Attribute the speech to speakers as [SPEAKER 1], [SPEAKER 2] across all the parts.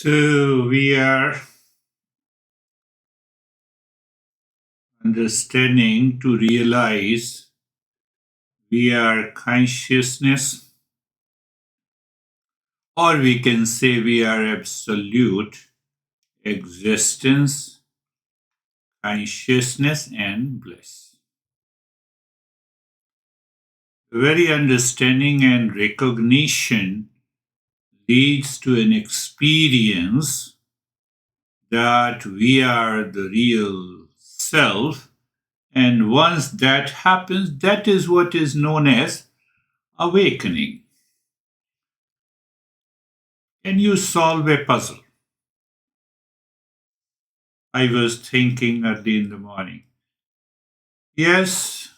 [SPEAKER 1] So we are understanding to realize we are consciousness, or we can say we are absolute existence, consciousness, and bliss. The very understanding and recognition leads to an experience that we are the real self. And once that happens, that is what is known as awakening. Can you solve a puzzle? I was thinking early in the morning. Yes,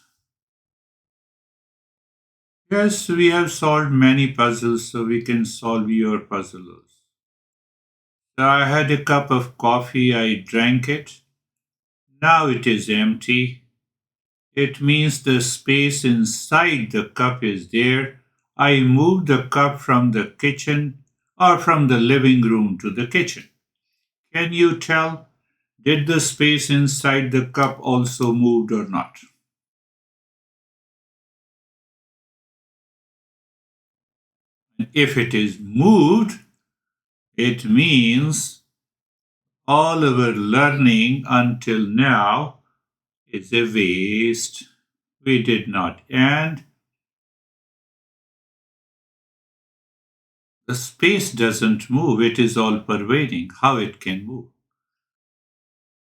[SPEAKER 1] yes, we have solved many puzzles, so we can solve your puzzles. So I had a cup of coffee, I drank it. Now it is empty. It means the space inside the cup is there. I moved the cup from the kitchen or from the living room to the kitchen. Can you tell? Did the space inside the cup also moved or not? If it is moved, it means all our learning until now is a waste. We did not. And the space doesn't move, it is all pervading. How it can move?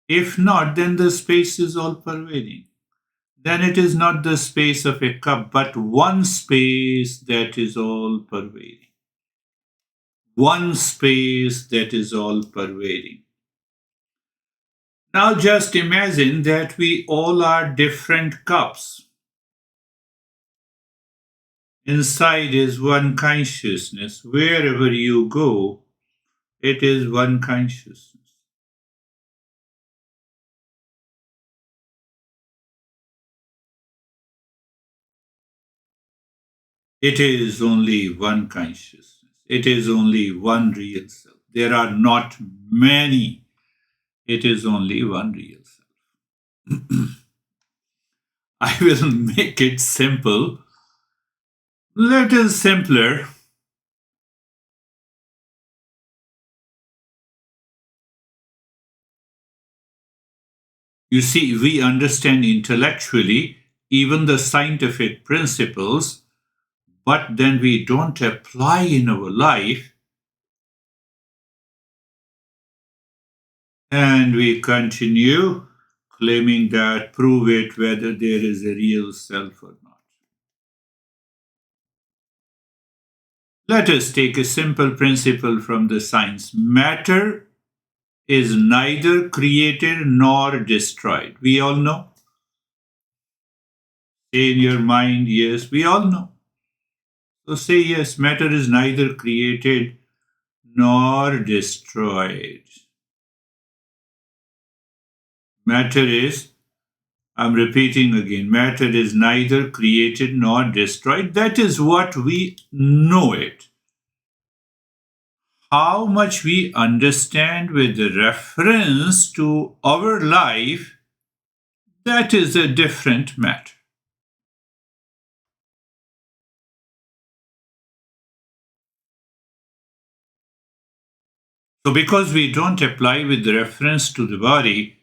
[SPEAKER 1] If not, then the space is all pervading. Then it is not the space of a cup, but one space that is all pervading. One space that is all pervading. Now just imagine that we all are different cups. Inside is one consciousness. Wherever you go, it is one consciousness. It is only one consciousness. It is only one real self. There are not many. It is only one real self. I will make it simple. Little simpler. You see, we understand intellectually even the scientific principles, but then we don't apply in our life, and we continue claiming that prove it whether there is a real self or not. Let us take a simple principle from the science. Matter is neither created nor destroyed. We all know. Say in your mind, yes, we all know. So say yes, matter is neither created nor destroyed. Matter is, I'm repeating again, matter is neither created nor destroyed. That is what we know it. How much we understand with reference to our life, that is a different matter. So, because we don't apply with reference to the body,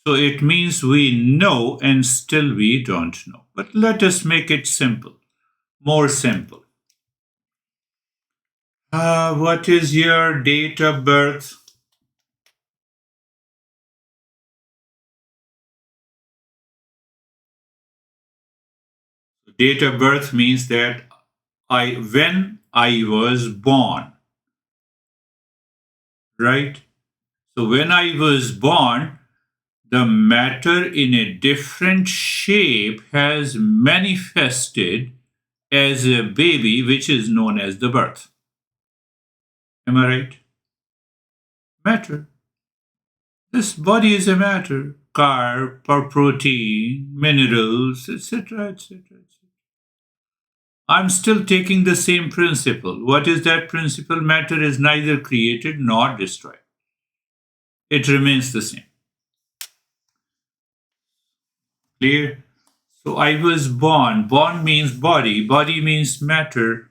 [SPEAKER 1] so it means we know and still we don't know. But let us make it simple, more simple. What is your date of birth? Date of birth means that when I was born, right? So when I was born, the matter in a different shape has manifested as a baby, which is known as the birth. Am I right? Matter. This body is a matter. Carb, or protein, minerals, etc., etc., etc. I'm still taking the same principle. What is that principle? Matter is neither created nor destroyed. It remains the same. Clear? So I was born. Born means body. Body means matter.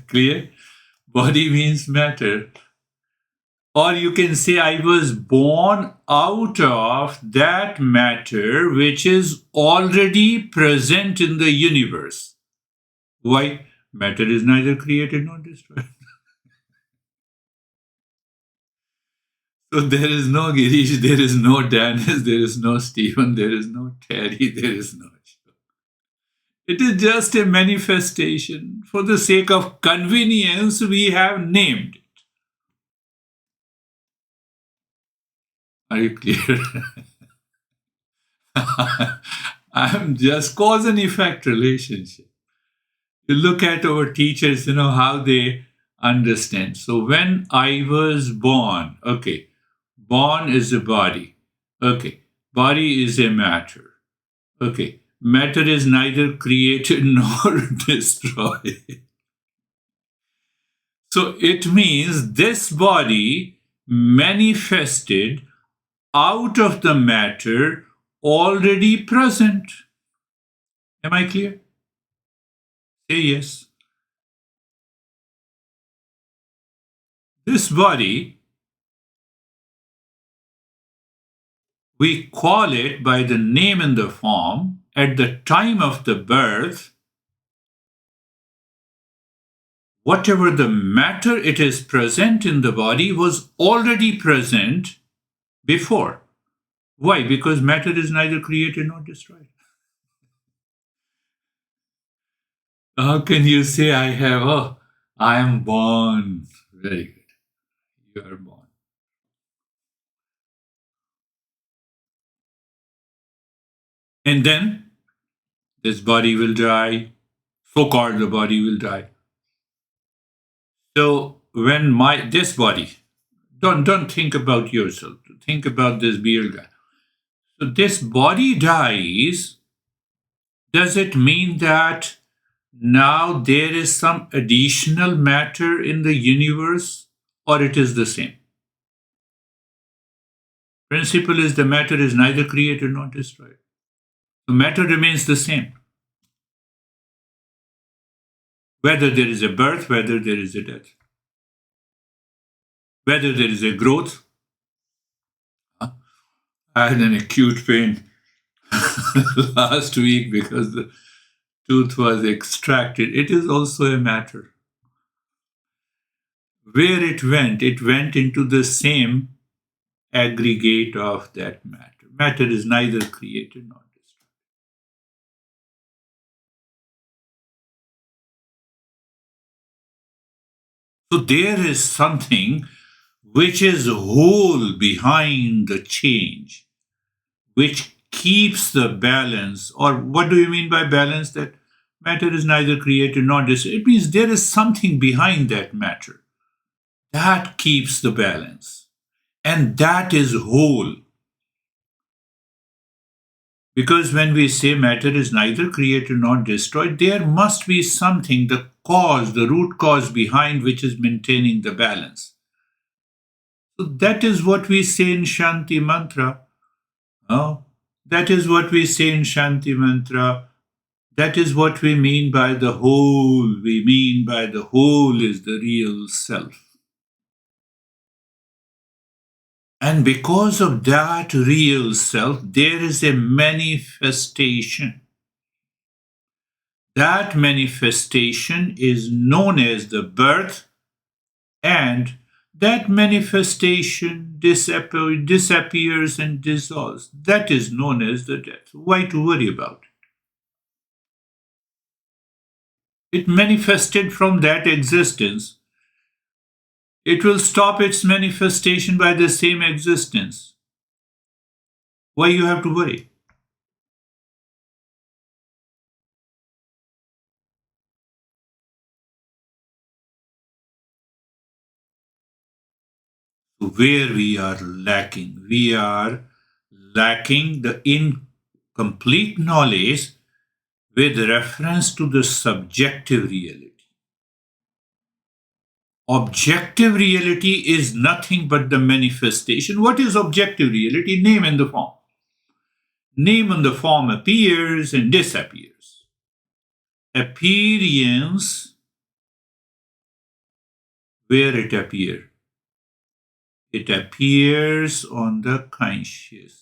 [SPEAKER 1] Clear? Body means matter. Or you can say, I was born out of that matter which is already present in the universe. Why? Matter is neither created nor destroyed. So there is no Girish, there is no Dennis, there is no Stephen, there is no Terry, there is no. It is just a manifestation. For the sake of convenience, we have named it. Are you clear? I'm just cause and effect relationship. You look at our teachers, how they understand. So when I was born, okay, born is a body. Okay, body is a matter. Okay, matter is neither created nor destroyed. So it means this body manifested out of the matter already present. Am I clear? Say yes. This body, we call it by the name and the form at the time of the birth. Whatever the matter it is present in the body was already present before. Why? Because matter is neither created nor destroyed. How can you say I am born? Very good. You are born. And then this body will die. So called the body will die. So when this body, don't think about yourself. Think about this beer guy. So this body dies. Does it mean that now there is some additional matter in the universe, or it is the same? Principle is the matter is neither created nor destroyed. The matter remains the same. Whether there is a birth, whether there is a death, whether there is a growth. I had an acute pain last week because the tooth was extracted. It is also a matter. Where it went into the same aggregate of that matter. Matter is neither created nor destroyed. So there is something which is whole behind the change, which keeps the balance. Or what do you mean by balance? That matter is neither created nor destroyed. It means there is something behind that matter that keeps the balance, and that is whole. Because when we say matter is neither created nor destroyed, there must be something, the cause, the root cause behind which is maintaining the balance. So that is what we say in Shanti Mantra. Oh, that is what we say in Shanti Mantra. That is what we mean by the whole. We mean by the whole is the real self. And because of that real self, there is a manifestation. That manifestation is known as the birth, and that manifestation disappears and dissolves. That is known as the death. Why to worry about it? It manifested from that existence. It will stop its manifestation by the same existence. Why you have to worry? Where we are lacking the incomplete knowledge with reference to the subjective reality. Objective reality is nothing but the manifestation. What is objective reality? Name and the form. Name and the form appears and disappears. Appearance, where it appears? It appears on the consciousness.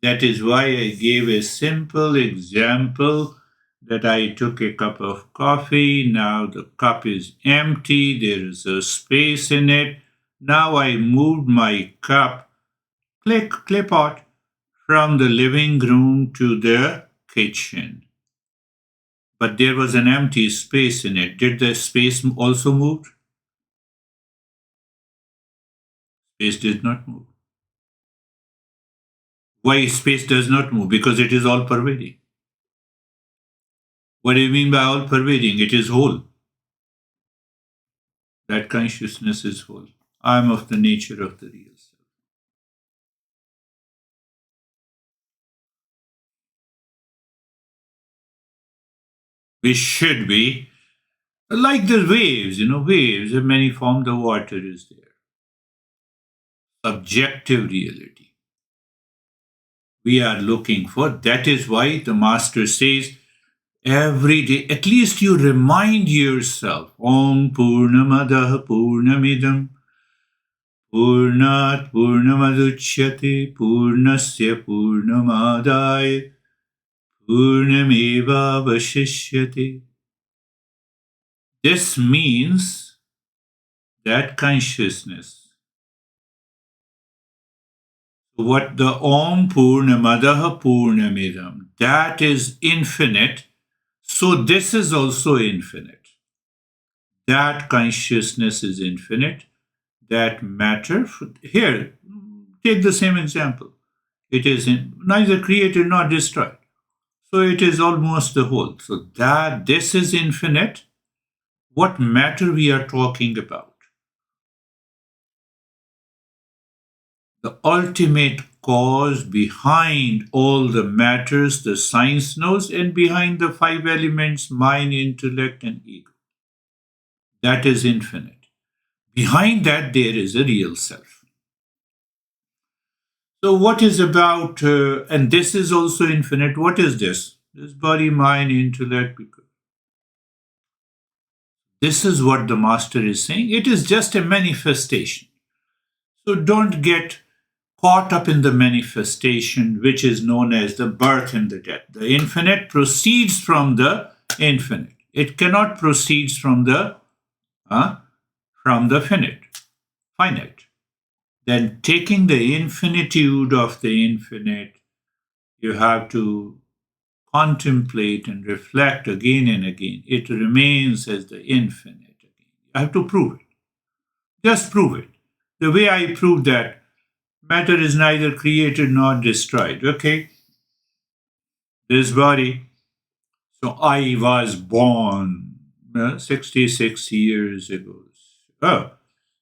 [SPEAKER 1] That is why I gave a simple example that I took a cup of coffee. Now the cup is empty. There is a space in it. Now I moved my cup, clip out, from the living room to the kitchen. But there was an empty space in it. Did the space also move? Space did not move. Why space does not move? Because it is all pervading. What do you mean by all pervading? It is whole. That consciousness is whole. I am of the nature of the real self. We should be like the waves, waves have many forms, the water is there. Subjective reality. We are looking for. That is why the master says every day, at least you remind yourself, Om Purnamadaha Purnamidam Purnat Purnamaduchyate Purnasya Purnamadaya Purnameva Vashishyate. This means that consciousness. What the Om Purnamadaha Purnamidam, that is infinite. So this is also infinite. That consciousness is infinite. That matter, here, take the same example. It is neither created nor destroyed. So it is almost the whole. So that this is infinite. What matter we are talking about? The ultimate cause behind all the matters the science knows, and behind the five elements, mind, intellect, and ego. That is infinite. Behind that, there is a real self. So, what is about, and this is also infinite, what is this? This body, mind, intellect, because this is what the master is saying. It is just a manifestation. So, don't get caught up in the manifestation, which is known as the birth and the death. The infinite proceeds from the infinite. It cannot proceed from the finite. Then taking the infinitude of the infinite, you have to contemplate and reflect again and again. It remains as the infinite again. You have to prove it. Just prove it. The way I proved that matter is neither created nor destroyed. Okay? This body. So I was born 66 years ago. Oh,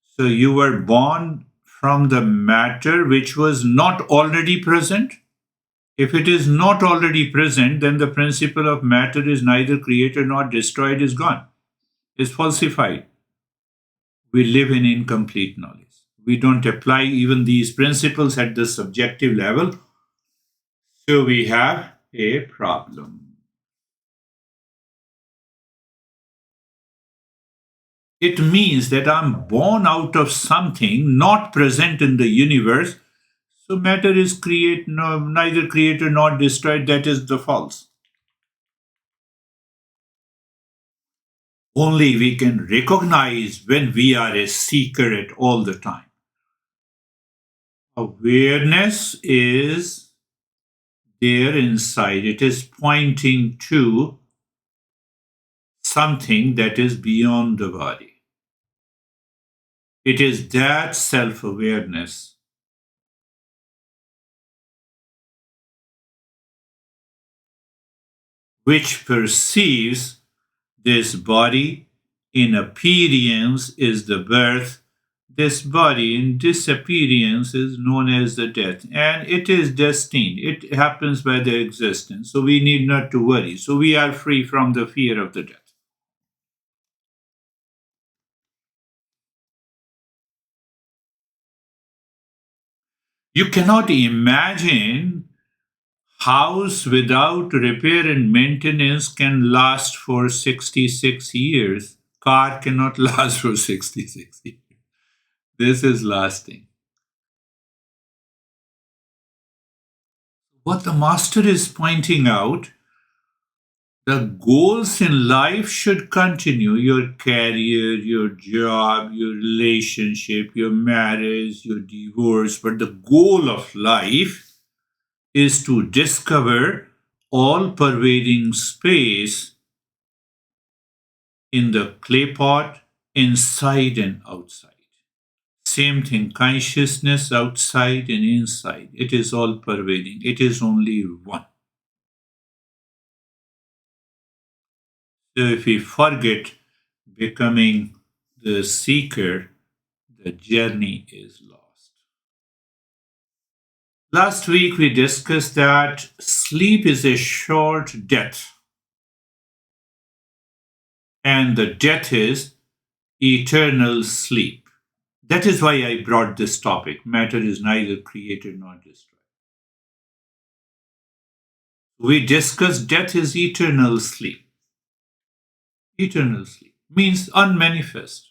[SPEAKER 1] so you were born from the matter which was not already present? If it is not already present, then the principle of matter is neither created nor destroyed, is gone, is falsified. We live in incomplete knowledge. We don't apply even these principles at the subjective level. So we have a problem. It means that I'm born out of something not present in the universe. So matter is neither created nor destroyed. That is the false. Only we can recognize when we are a seeker at all the time. Awareness is there inside. It is pointing to something that is beyond the body. It is that self-awareness which perceives this body in appearance is the birth, This body in disappearance is known as the death, and it is destined. It happens by the existence. So we need not to worry. So we are free from the fear of the death. You cannot imagine house without repair and maintenance can last for 66 years. Car cannot last for 66 years. This is lasting. What the master is pointing out, the goals in life should continue: your career, your job, your relationship, your marriage, your divorce. But the goal of life is to discover all pervading space in the clay pot, inside and outside. Same thing, consciousness outside and inside. It is all pervading. It is only one. So if we forget becoming the seeker, the journey is lost. Last week we discussed that sleep is a short death, and the death is eternal sleep. That is why I brought this topic. Matter is neither created nor destroyed. We discussed death is eternal sleep. Eternal sleep means unmanifest.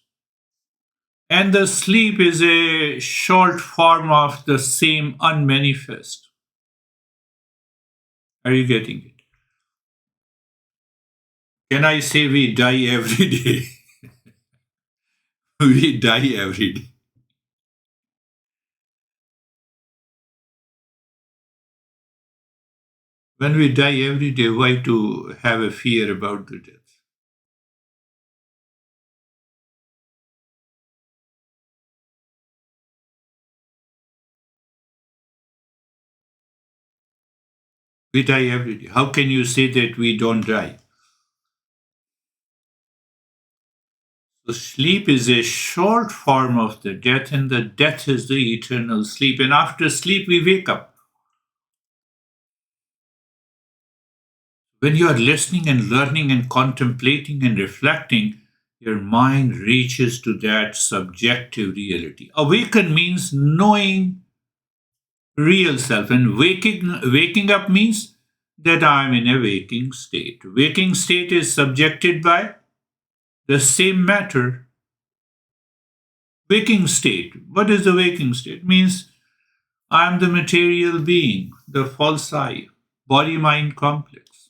[SPEAKER 1] And the sleep is a short form of the same unmanifest. Are you getting it? Can I say we die every day? We die every day. When we die every day, why to have a fear about the death? We die every day. How can you say that we don't die? So sleep is a short form of the death, and the death is the eternal sleep. And after sleep, we wake up. When you are listening and learning and contemplating and reflecting, your mind reaches to that subjective reality. Awaken means knowing real self, and waking up means that I am in a waking state. Waking state is subjected by the same matter. Waking state. What is the waking state? Means I am the material being, the false I, body mind complex.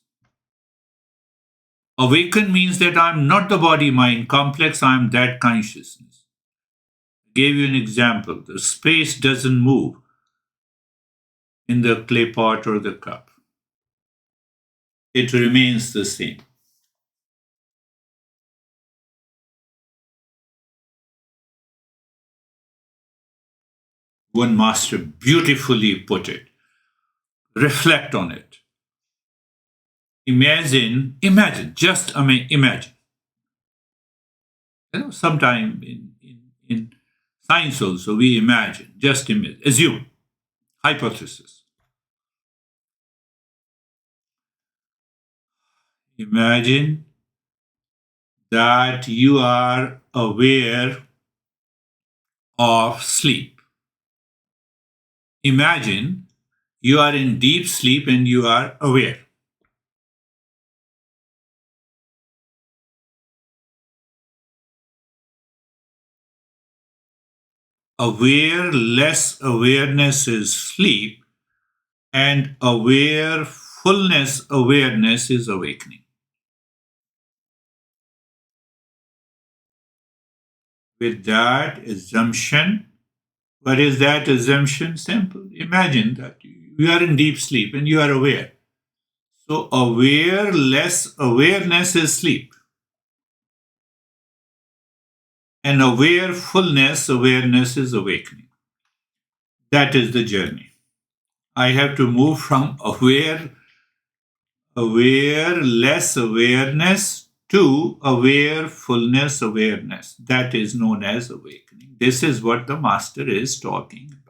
[SPEAKER 1] Awaken means that I am not the body mind complex, I am that consciousness. Gave you an example. The space doesn't move in the clay pot or the cup, it remains the same. One master beautifully put it. Reflect on it. Imagine. Sometime in science also we imagine, just imagine, assume, hypothesis. Imagine that you are aware of sleep. Imagine you are in deep sleep and you are aware. Aware, less awareness is sleep, and awarefulness, awareness is awakening. With that assumption, what is that assumption? Simple. Imagine that you are in deep sleep and you are aware. So, aware, less awareness is sleep. And awarefulness, awareness is awakening. That is the journey. I have to move from aware, less awareness to aware fullness awareness. That is known as awakening. This is what the master is talking about.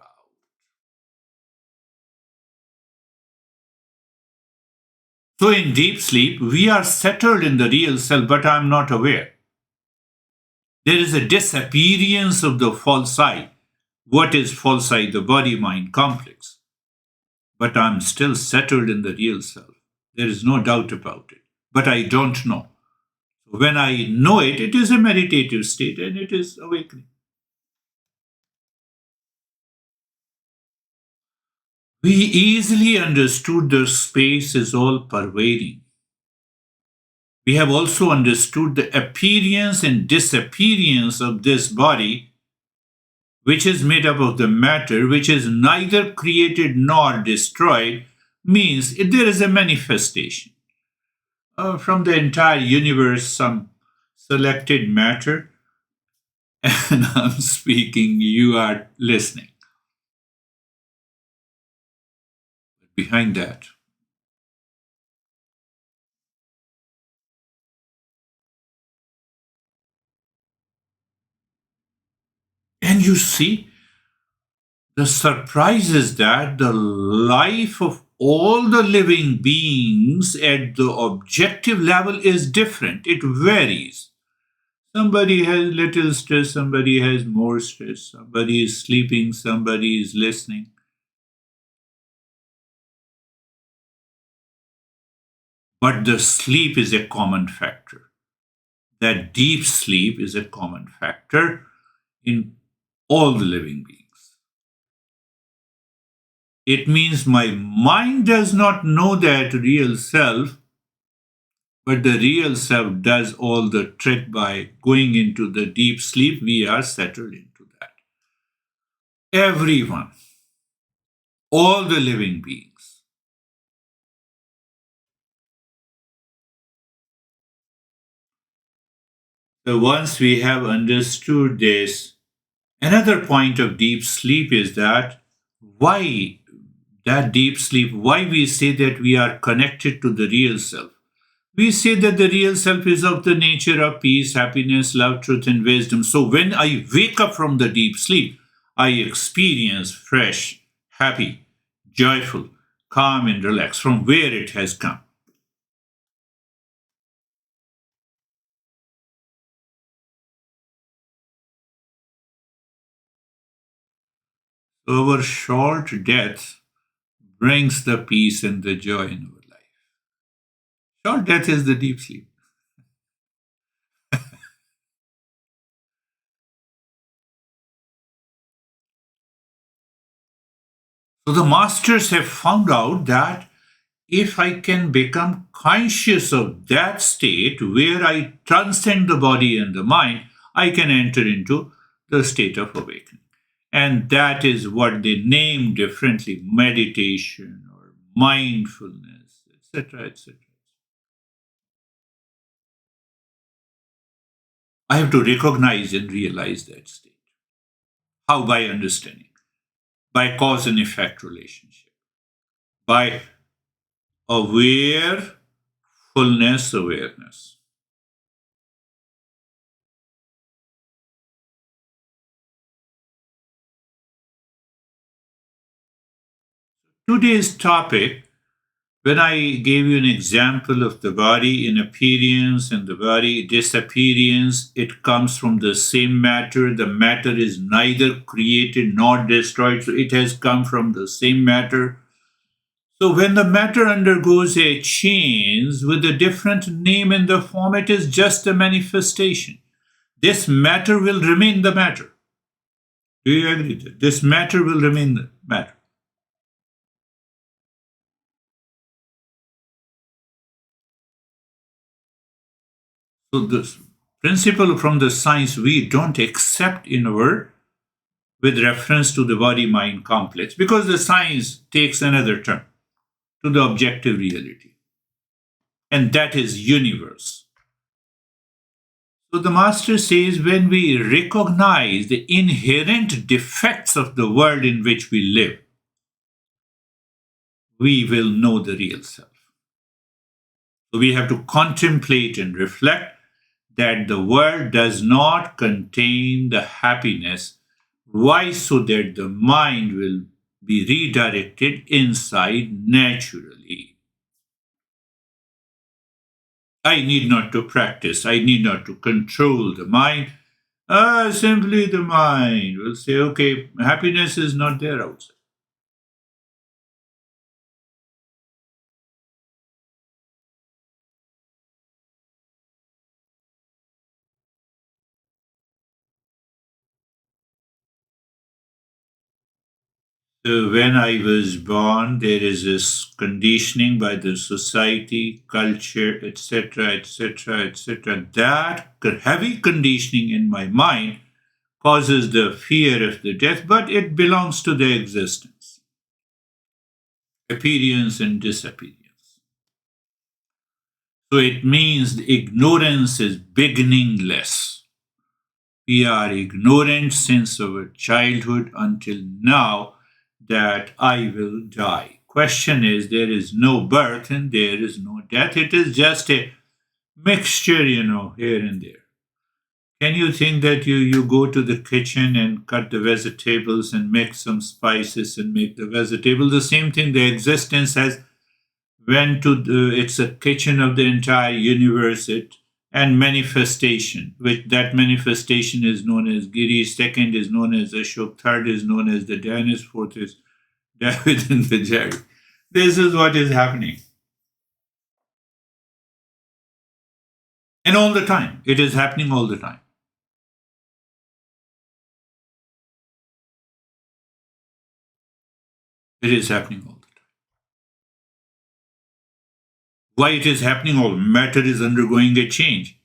[SPEAKER 1] So, in deep sleep, we are settled in the real self, but I'm not aware. There is a disappearance of the false I. What is false I? The body mind complex. But I'm still settled in the real self. There is no doubt about it. But I don't know. When I know it, it is a meditative state and it is awakening. We easily understood the space is all pervading. We have also understood the appearance and disappearance of this body, which is made up of the matter, which is neither created nor destroyed, means there is a manifestation. From the entire universe, some selected matter, and I'm speaking, you are listening. Behind that, and you see, the surprise is that the life of all the living beings at the objective level is different. It varies. Somebody has little stress, somebody has more stress, somebody is sleeping, somebody is listening. But the sleep is a common factor. That deep sleep is a common factor in all the living beings. It means my mind does not know that real self, but the real self does all the trick by going into the deep sleep. We are settled into that. Everyone, all the living beings. So once we have understood this, another point of deep sleep is that why that deep sleep, why we say that we are connected to the real self. We say that the real self is of the nature of peace, happiness, love, truth, and wisdom. So when I wake up from the deep sleep, I experience fresh, happy, joyful, calm, and relaxed from where it has come. So our short death brings the peace and the joy in our life. Short death is the deep sleep. So the masters have found out that if I can become conscious of that state where I transcend the body and the mind, I can enter into the state of awakening. And that is what they name differently meditation or mindfulness, etc. etc. I have to recognize and realize that state. How? By understanding, by cause and effect relationship, by aware fullness awareness. Today's topic, when I gave you an example of the body in appearance and the body disappearance, it comes from the same matter. The matter is neither created nor destroyed, so it has come from the same matter. So when the matter undergoes a change with a different name and the form, it is just a manifestation. This matter will remain the matter. Do you agree that this matter will remain the matter? So this principle from the science we don't accept in our with reference to the body mind complex because the science takes another turn to the objective reality, and that is universe. So the master says when we recognize the inherent defects of the world in which we live, we will know the real self. So we have to contemplate and reflect that the world does not contain the happiness. Why? So that the mind will be redirected inside naturally. I need not to practice, I need not to control the mind. Simply the mind will say, okay, happiness is not there outside. So when I was born, there is this conditioning by the society, culture, etc., etc., etc. That heavy conditioning in my mind causes the fear of the death, but it belongs to the existence, appearance and disappearance. So it means the ignorance is beginningless. We are ignorant since our childhood until now that I will die. Question is, there is no birth and there is no death. It is just a mixture, here and there. Can you think that you go to the kitchen and cut the vegetables and mix some spices and make the vegetable? The same thing, the existence has went to it's a kitchen of the entire universe. And manifestation, which that manifestation is known as Girish, second is known as Ashok, third is known as the Danis, fourth is David and the Jerry. This is what is happening. And all the time. It is happening all the time. It is happening all the time. Why it is happening? All matter is undergoing a change.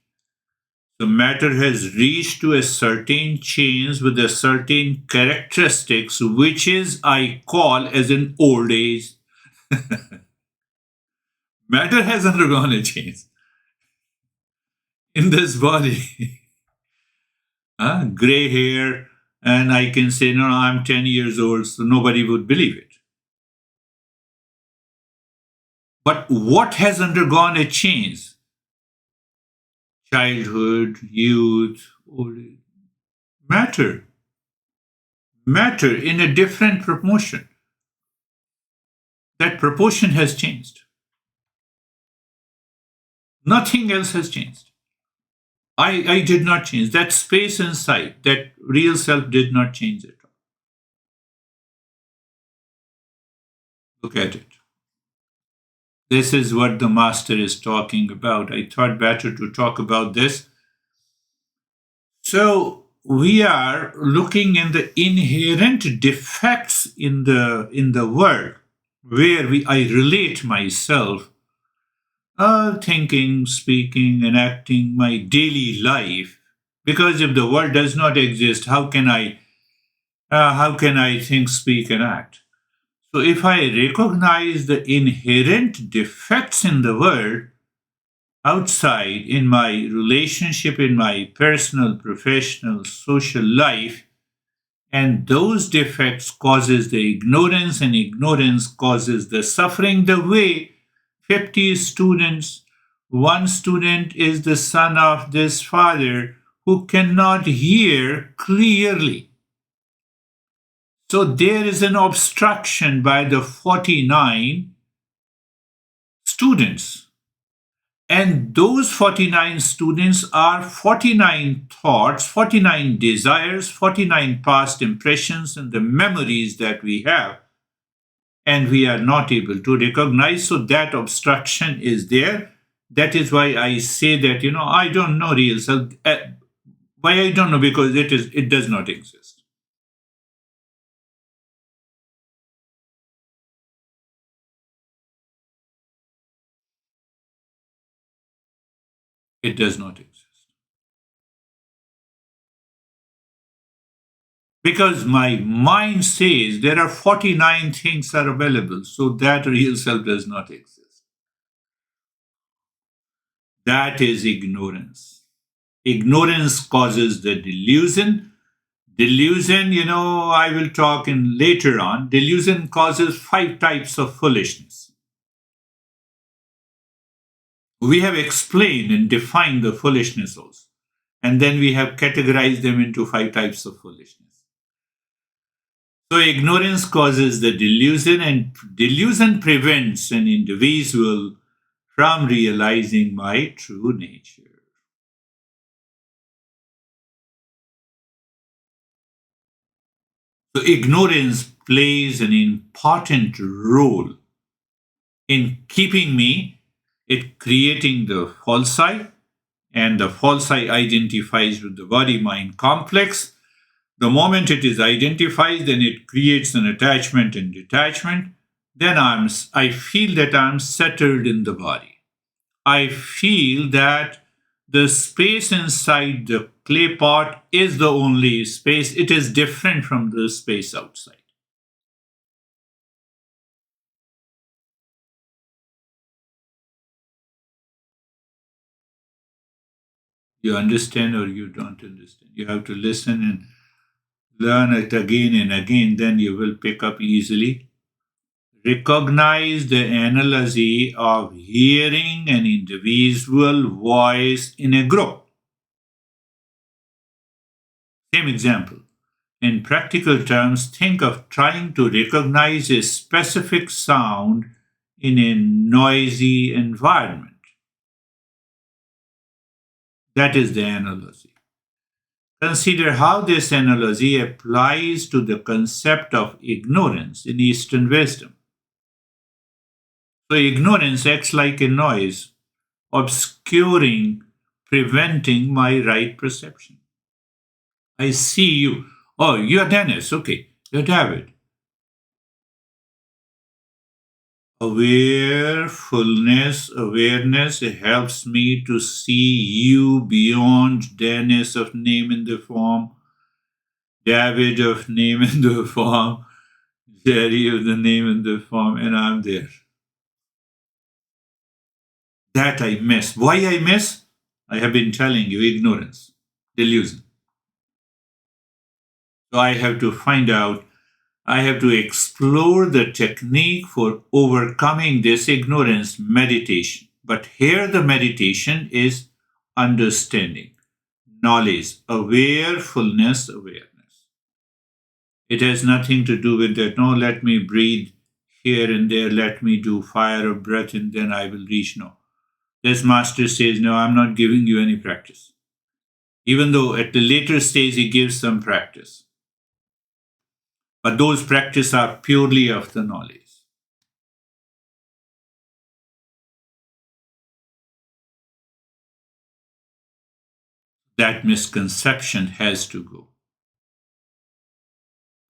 [SPEAKER 1] The matter has reached to a certain change with a certain characteristics, which is I call as an old age. Matter has undergone a change in this body. Gray hair, and I can say, no, I'm 10 years old, so nobody would believe it. But what has undergone a change? Childhood, youth, old age. Matter. Matter in a different proportion. That proportion has changed. Nothing else has changed. I did not change. That space inside, that real self did not change at all. Look at it. This is what the master is talking about. I thought better to talk about this. So we are looking in the inherent defects in the world where I relate myself, thinking, speaking, and acting my daily life. Because if the world does not exist, how can I think, speak, and act? So if I recognize the inherent defects in the world outside, in my relationship, in my personal, professional, social life, and those defects causes the ignorance, and ignorance causes the suffering, the way 50 students, one student is the son of this father who cannot hear clearly. So there is an obstruction by the 49 students. And those 49 students are 49 thoughts, 49 desires, 49 past impressions, and the memories that we have. And we are not able to recognize. So that obstruction is there. That is why I say that, I don't know real self. Why I don't know? Because it does not exist. It does not exist. Because my mind says there are 49 things are available, so that real self does not exist. That is ignorance. Ignorance causes the delusion. Delusion, I will talk in later on. Delusion causes 5 types of foolishness. We have explained and defined the foolishness also. And then we have categorized them into five types of foolishness. So ignorance causes the delusion, and delusion prevents an individual from realizing my true nature. So ignorance plays an important role in keeping me, it creating the false I, and the false I identifies with the body mind complex. The moment it is identified, then it creates an attachment and detachment. Then I feel that I'm settled in the body. I feel that the space inside the clay pot is the only space. It is different from the space outside. You understand or you don't understand. You have to listen and learn it again and again, then you will pick up easily. Recognize the analogy of hearing an individual voice in a group. Same example. In practical terms, think of trying to recognize a specific sound in a noisy environment. That is the analogy. Consider how this analogy applies to the concept of ignorance in Eastern wisdom. So, ignorance acts like a noise, obscuring, preventing my right perception. I see you. Oh, you're Dennis. Okay, you're David. Awareness helps me to see you beyond Dennis of name in the form, David of name in the form, Jerry of the name in the form, and I'm there. That I miss. Why I miss? I have been telling you ignorance, delusion. So I have to find out, I have to explore the technique for overcoming this ignorance meditation. But here the meditation is understanding, knowledge, awareness. It has nothing to do with that. No, let me breathe here and there, let me do fire of breath and then I will reach. No. This master says, no, I'm not giving you any practice. Even though at the later stage he gives some practice. But those practice are purely of the knowledge. That misconception has to go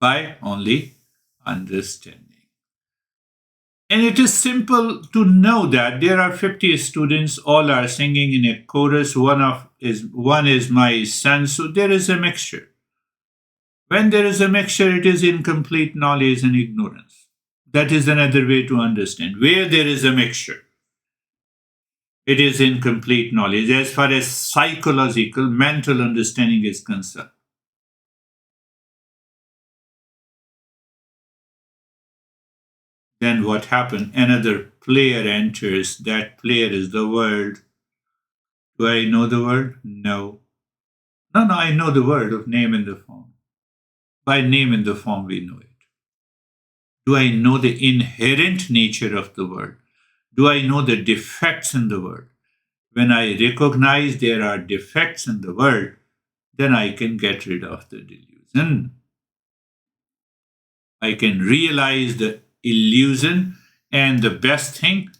[SPEAKER 1] by only understanding. And it is simple to know that there are 50 students, all are singing in a chorus. One is my son, so there is a mixture. When there is a mixture, it is incomplete knowledge and ignorance. That is another way to understand. Where there is a mixture, it is incomplete knowledge as far as psychological, mental understanding is concerned. Then what happened? Another player enters. That player is the world. Do I know the word? No. No, no, I know the word of name in the form. By name in the form, we know it. Do I know the inherent nature of the word? Do I know the defects in the word? When I recognize there are defects in the word, then I can get rid of the delusion. I can realize the illusion, and the best thing,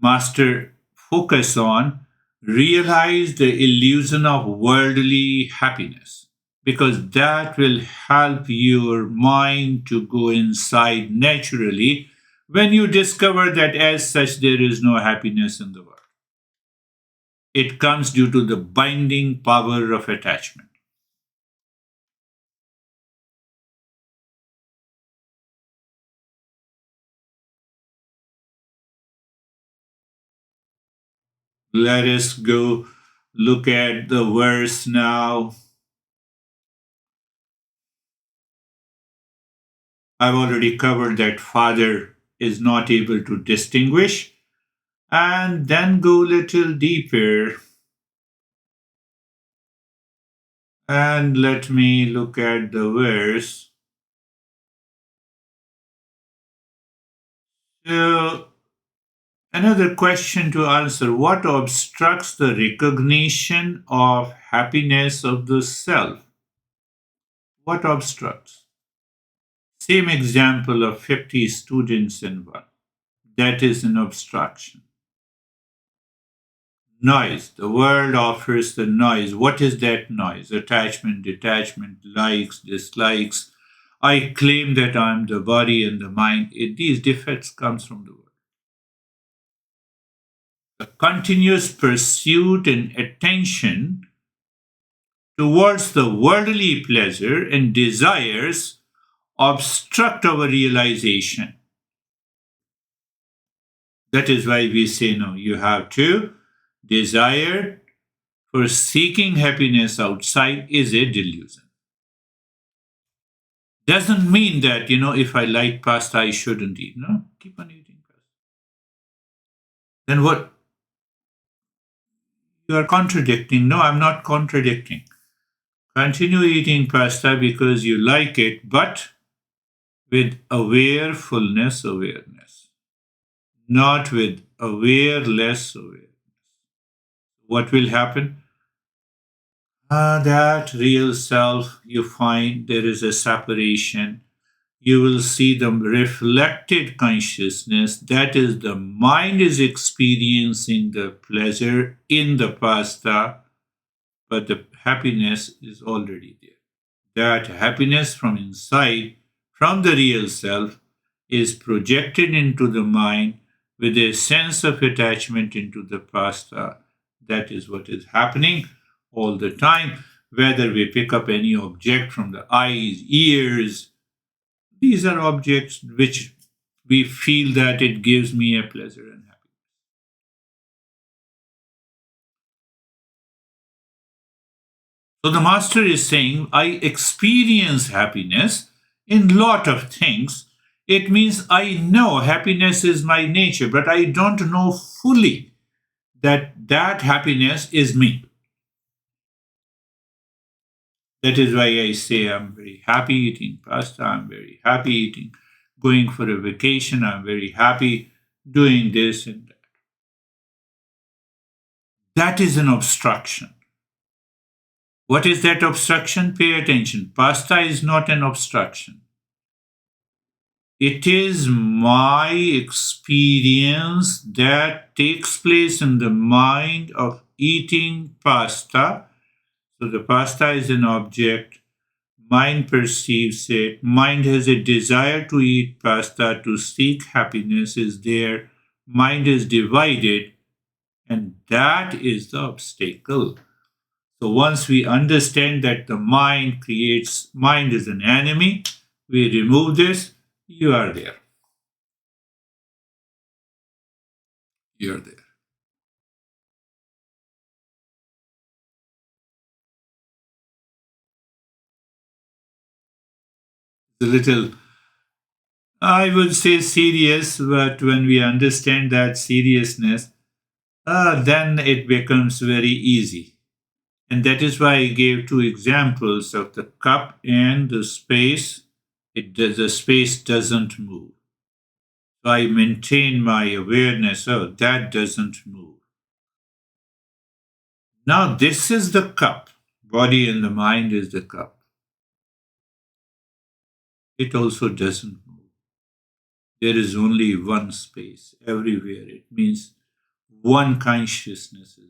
[SPEAKER 1] master, focus on realize the illusion of worldly happiness because that will help your mind to go inside naturally when you discover that as such there is no happiness in the world. It comes due to the binding power of attachment. Let us go look at the verse now. I've already covered that father is not able to distinguish. And then go little deeper and let me look at the verse. So, another question to answer: what obstructs the recognition of happiness of the self? What obstructs? Same example of 50 students in one. That is an obstruction. Noise. The world offers the noise. What is that noise? Attachment, detachment, likes, dislikes. I claim that I'm the body and the mind. These defects comes from the world. The continuous pursuit and attention towards the worldly pleasure and desires obstruct our realization. That is why we say no, you have to desire for seeking happiness outside is a delusion. Doesn't mean that, if I like pasta, I shouldn't eat. No, keep on eating pasta. Then what? You are contradicting. No, I'm not contradicting. Continue eating pasta because you like it, but with awarefulness awareness, not with awareless awareness. What will happen? That real self, you find there is a separation. You will see the reflected consciousness. That is, the mind is experiencing the pleasure in the pasta, but the happiness is already there. That happiness from inside, from the real self, is projected into the mind with a sense of attachment into the pasta. That is what is happening all the time. Whether we pick up any object from the eyes, ears, these are objects which we feel that it gives me a pleasure and happiness. So the master is saying, I experience happiness in lot of things. It means I know happiness is my nature, but I don't know fully that that happiness is me. That is why I say I'm very happy eating pasta, I'm very happy eating, going for a vacation, I'm very happy doing this and that. That is an obstruction. What is that obstruction? Pay attention. Pasta is not an obstruction. It is my experience that takes place in the mind of eating pasta. So the pasta is an object. Mind perceives it. Mind has a desire to eat pasta, to seek happiness is there. Mind is divided, and that is the obstacle. So once we understand that the mind is an enemy, we remove this, you are there. You are there. It's a little, I would say serious, but when we understand that seriousness, then it becomes very easy. And that is why I gave two examples of the cup and the space. The space doesn't move. So I maintain my awareness, oh, that doesn't move. Now this is the cup. Body and the mind is the cup. It also doesn't move. There is only one space everywhere. It means one consciousness is there.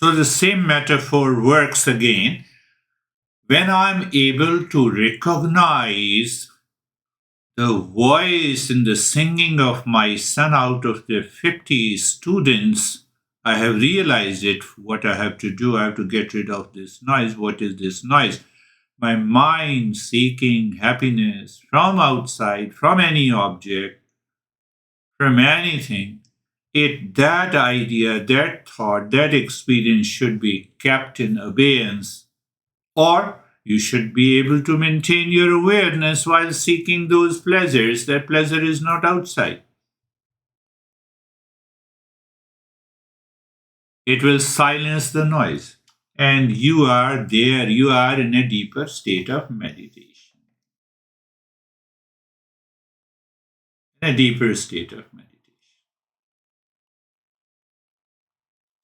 [SPEAKER 1] So the same metaphor works again. When I'm able to recognize the voice in the singing of my son out of the 50 students, I have realized it. What I have to do, I have to get rid of this noise. What is this noise? my mind seeking happiness from outside, from any object, from anything, that idea, that thought, that experience should be kept in abeyance, or you should be able to maintain your awareness while seeking those pleasures. That pleasure is not outside. It will silence the noise. And you are there, you are in a deeper state of meditation. In a deeper state of meditation.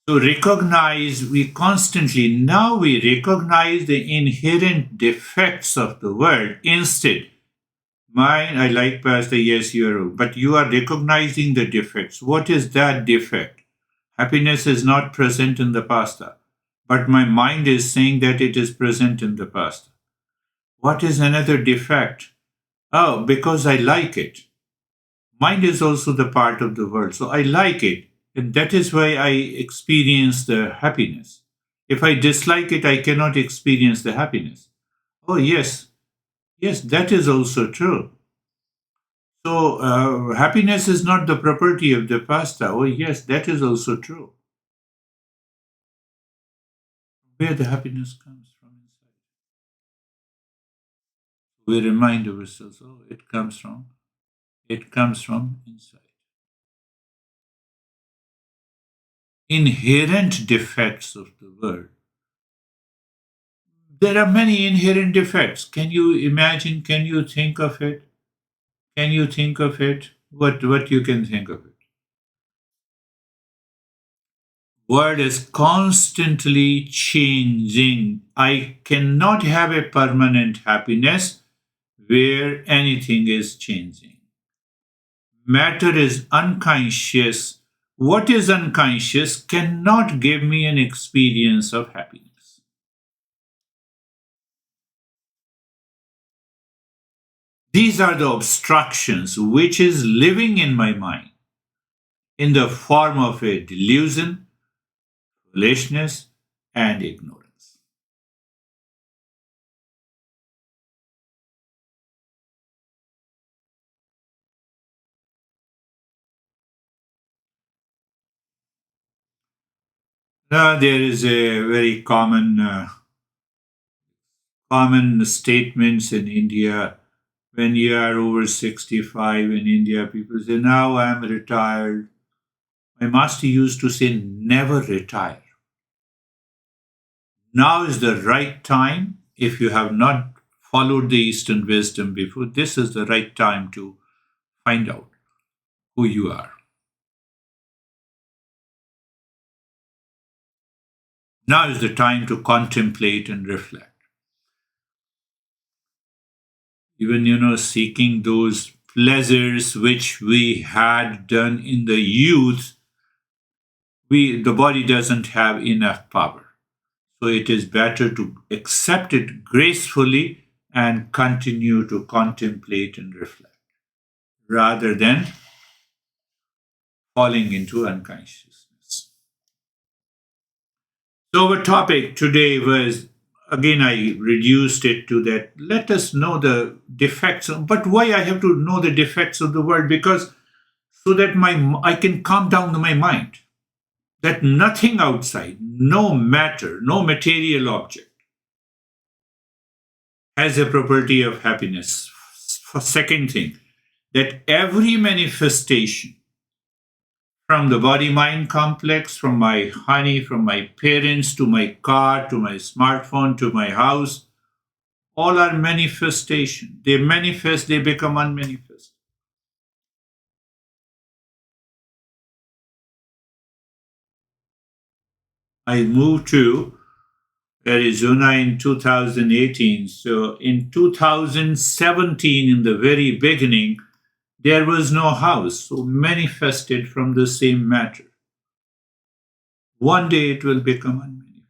[SPEAKER 1] So now we recognize the inherent defects of the world. Instead, mine, I like Pastor, yes, you are, but you are recognizing the defects. What is that defect? Happiness is not present in the pasta, but my mind is saying that it is present in the pasta. What is another defect? Oh, because I like it. Mind is also the part of the world, so I like it. And that is why I experience the happiness. If I dislike it, I cannot experience the happiness. Oh, yes, yes, that is also true. So, happiness is not the property of the pasta. Oh, yes, that is also true. Where the happiness comes from inside. We remind ourselves, oh, it comes from inside. Inherent defects of the world. There are many inherent defects. Can you imagine? Can you think of it? Can you think of it? What you can think of it? World is constantly changing. I cannot have a permanent happiness where anything is changing. Matter is unconscious. What is unconscious cannot give me an experience of happiness. These are the obstructions which is living in my mind in the form of a delusion, foolishness, and ignorance. Now, there is a very common statements in India. When you are over 65 in India, people say, now I am retired. My master used to say, never retire. Now is the right time. If you have not followed the Eastern wisdom before, this is the right time to find out who you are. Now is the time to contemplate and reflect. Even, seeking those pleasures which we had done in the youth, the body doesn't have enough power. So it is better to accept it gracefully and continue to contemplate and reflect rather than falling into unconsciousness. So, our topic today was again, I reduced it to that let us know the defects. But why I have to know the defects of the world? Because so that I can calm down my mind. That nothing outside, no matter, no material object has a property of happiness. For second thing, that every manifestation from the body mind complex, from my honey, from my parents, to my car, to my smartphone, to my house, all are manifestation. They manifest, they become unmanifest. I moved to Arizona in 2018. So in 2017, in the very beginning, there was no house, so manifested from the same matter. One day it will become unmanifest.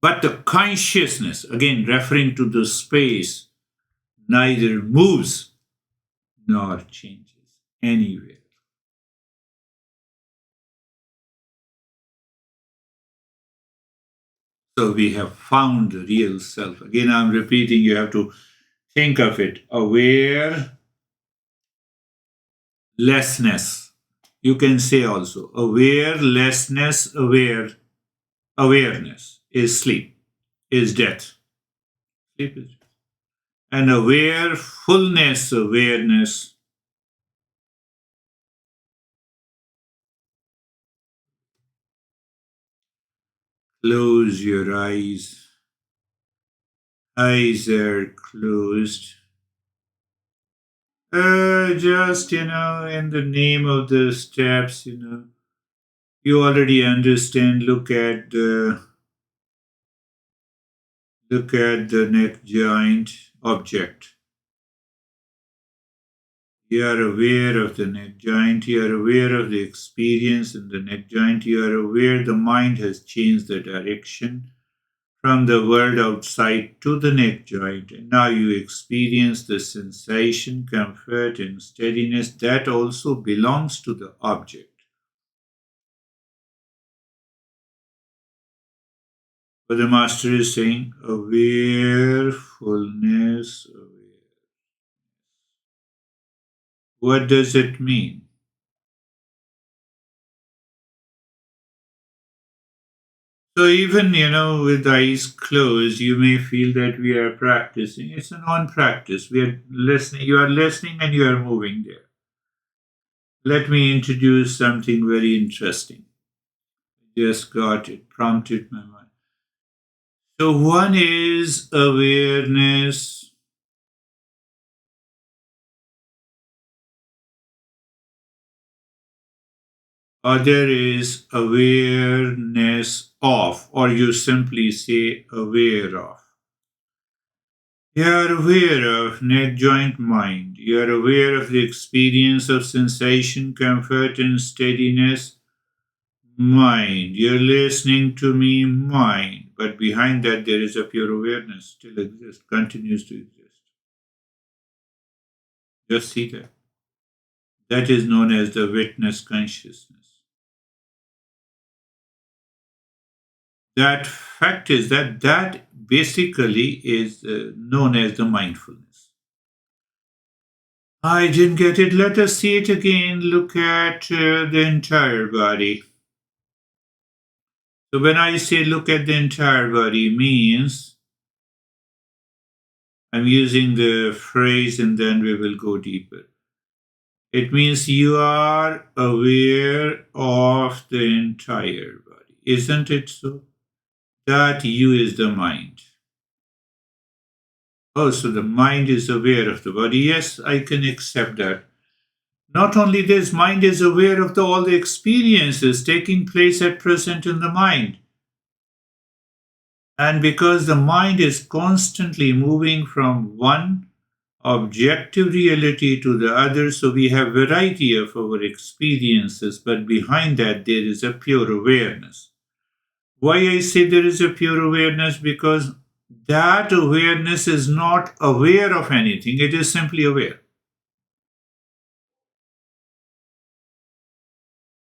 [SPEAKER 1] But the consciousness, again referring to the space, neither moves nor changes anywhere. So we have found the real self. Again, I'm repeating, you have to think of it. Awarelessness. You can say also awarelessness, awareness is sleep, is death. Sleep is death. And awarefulness, awareness. Close your eyes. Eyes are closed. Just, in the name of the steps, you already understand. Look at the neck joint object. You are aware of the neck joint. You are aware of the experience in the neck joint. You are aware the mind has changed the direction from the world outside to the neck joint. And now you experience the sensation, comfort, and steadiness that also belongs to the object. But the master is saying awarefulness. What does it mean? So even with eyes closed, you may feel that we are practicing. It's a non-practice. We are listening. You are listening and you are moving there. Let me introduce something very interesting. Just got it, prompted my mind. So one is awareness. Other is awareness of, or you simply say aware of. You are aware of neck joint mind. You are aware of the experience of sensation, comfort, and steadiness mind. You're listening to me mind. But behind that, there is a pure awareness, still exists, continues to exist. Just see that. That is known as the witness consciousness. That fact is that basically is known as the mindfulness. I didn't get it. Let us see it again. Look at the entire body. So when I say look at the entire body means I'm using the phrase and then we will go deeper. It means you are aware of the entire body. Isn't it so? That you is the mind. Oh, so the mind is aware of the body. Yes, I can accept that. Not only this, mind is aware of all the experiences taking place at present in the mind. And because the mind is constantly moving from one objective reality to the other, so we have variety of our experiences, but behind that there is a pure awareness. Why I say there is a pure awareness? Because that awareness is not aware of anything, it is simply aware.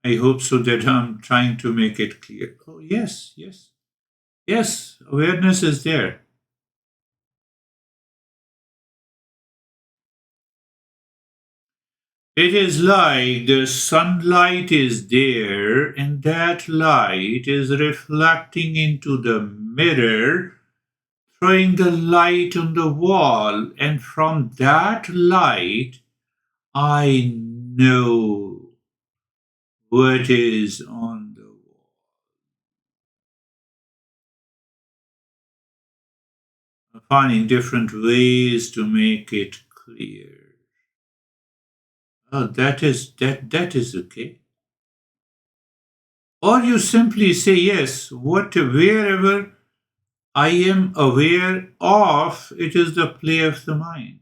[SPEAKER 1] I hope so that I'm trying to make it clear. Oh, yes, yes, yes, awareness is there. It is like the sunlight is there, and that light is reflecting into the mirror, throwing the light on the wall, and from that light, I know what is on the wall. I'm finding different ways to make it clear. Oh, that is okay. Or you simply say yes, what wherever I am aware of, it is the play of the mind.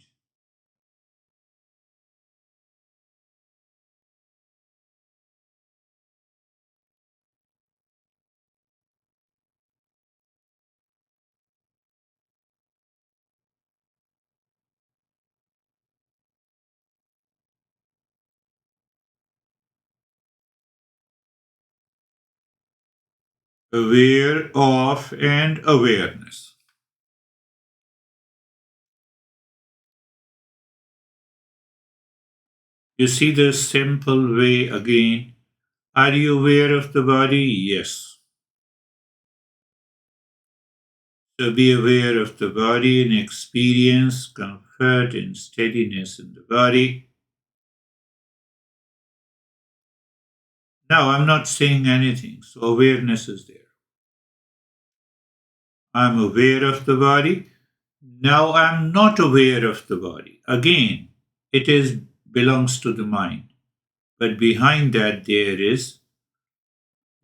[SPEAKER 1] Aware of and awareness. You see the simple way again. Are you aware of the body? Yes. So be aware of the body and experience comfort and steadiness in the body. Now, I'm not saying anything, so awareness is there. I'm aware of the body. Now, I'm not aware of the body. Again, it is belongs to the mind. But behind that, there is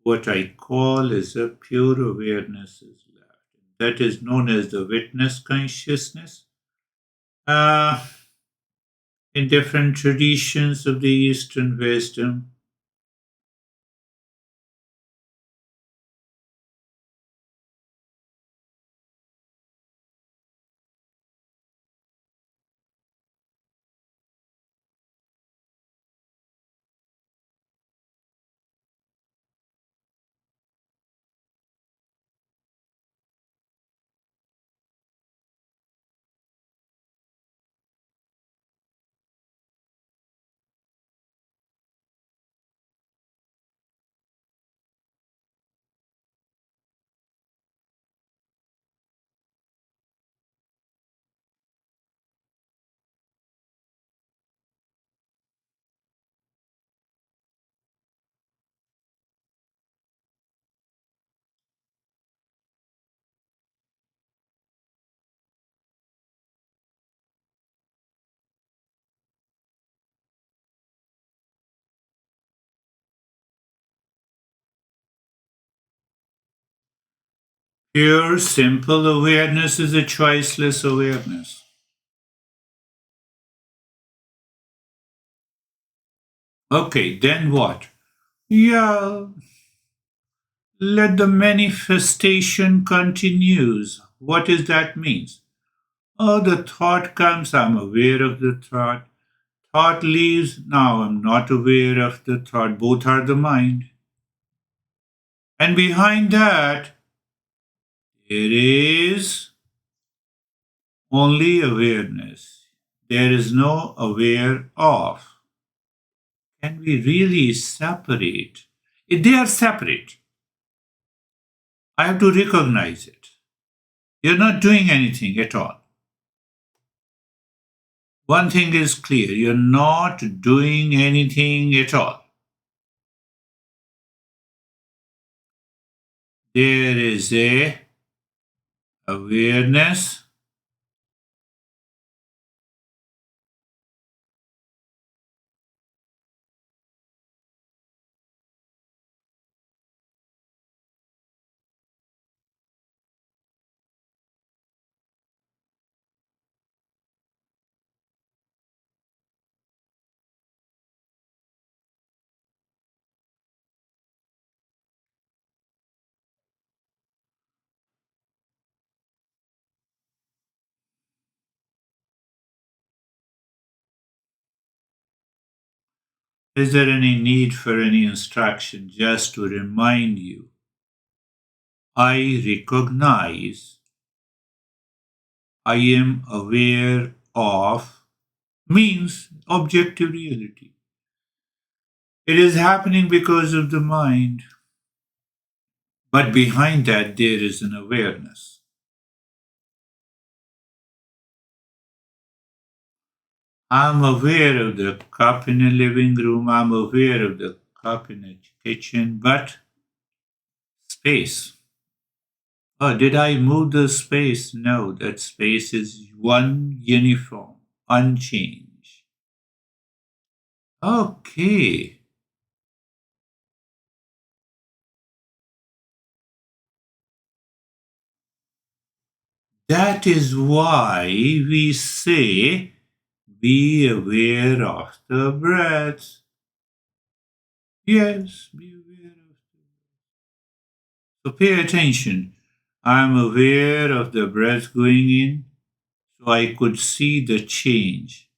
[SPEAKER 1] what I call is a pure awareness is left. That is known as the witness consciousness. Uh, in different traditions of the Eastern wisdom, pure, simple awareness is a choiceless awareness. Okay, then what? Yeah, let the manifestation continues. What does that mean? Oh, the thought comes, I'm aware of the thought. Thought leaves, now I'm not aware of the thought. Both are the mind. And behind that, there is only awareness. There is no aware of. Can we really separate? If they are separate, I have to recognize it. You're not doing anything at all. One thing is clear, you're not doing anything at all. There is a awareness. Is there any need for any instruction just to remind you? I recognize, I am aware of, means objective reality. It is happening because of the mind, but behind that, there is an awareness. I'm aware of the cup in a living room, I'm aware of the cup in a kitchen, but space. Oh, did I move the space? No, that space is one uniform, unchanged. Okay, that is why we say be aware of the breath. Yes, be aware of. So pay attention. I'm aware of the breath going in, so I could see the change,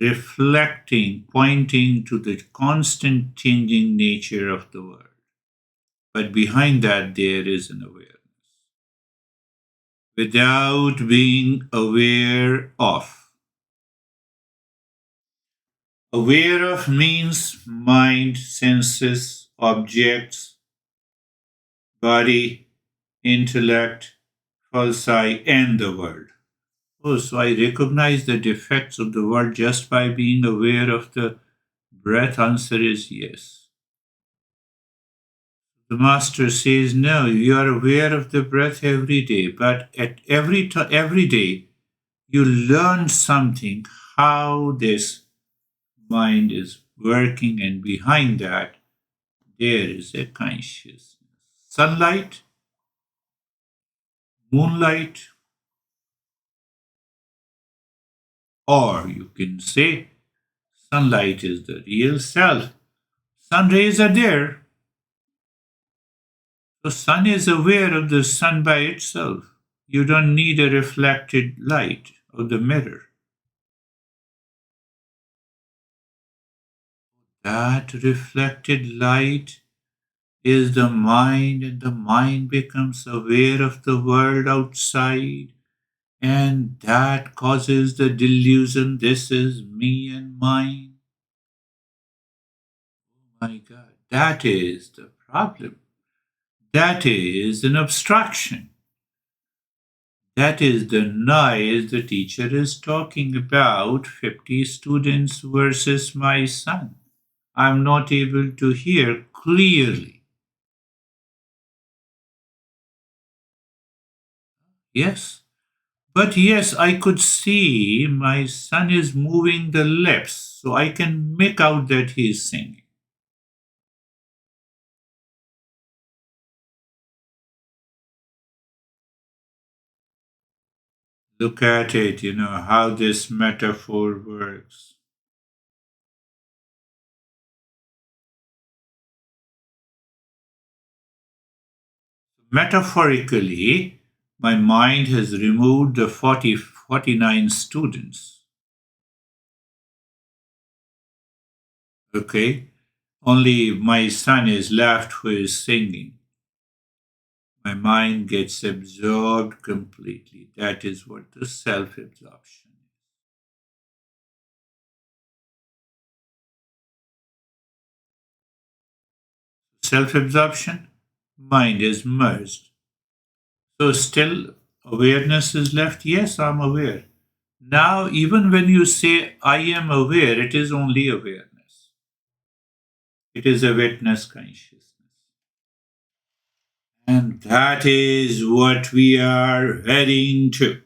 [SPEAKER 1] reflecting, pointing to the constant changing nature of the world. but behind that there is an awareness. Without being aware of. Aware of means mind, senses, objects, body, intellect, false I, and the world. Oh, so I recognize the defects of the world just by being aware of the breath. Answer is yes. The master says, no, you are aware of the breath every day, but at every day you learn something how this mind is working, and behind that there is a consciousness. Sunlight, moonlight, or you can say sunlight is the real self. Sun rays are there. The sun is aware of the sun by itself. You don't need a reflected light of the mirror. That reflected light is the mind, and the mind becomes aware of the world outside, and that causes the delusion this is me and mine. My God, that is the problem. That is an abstraction. That is the noise the teacher is talking about 50 students versus my son. I'm not able to hear clearly. Yes. But yes, I could see my son is moving the lips, so I can make out that he is singing. Look at it, how this metaphor works. Metaphorically, my mind has removed the 49 students. Okay? Only my son is left who is singing. My mind gets absorbed completely. That is what the self absorption is. Self absorption, mind is merged. So, still awareness is left. Yes, I'm aware. Now, even when you say I am aware, it is only awareness, it is a witness consciousness. And that is what we are heading to.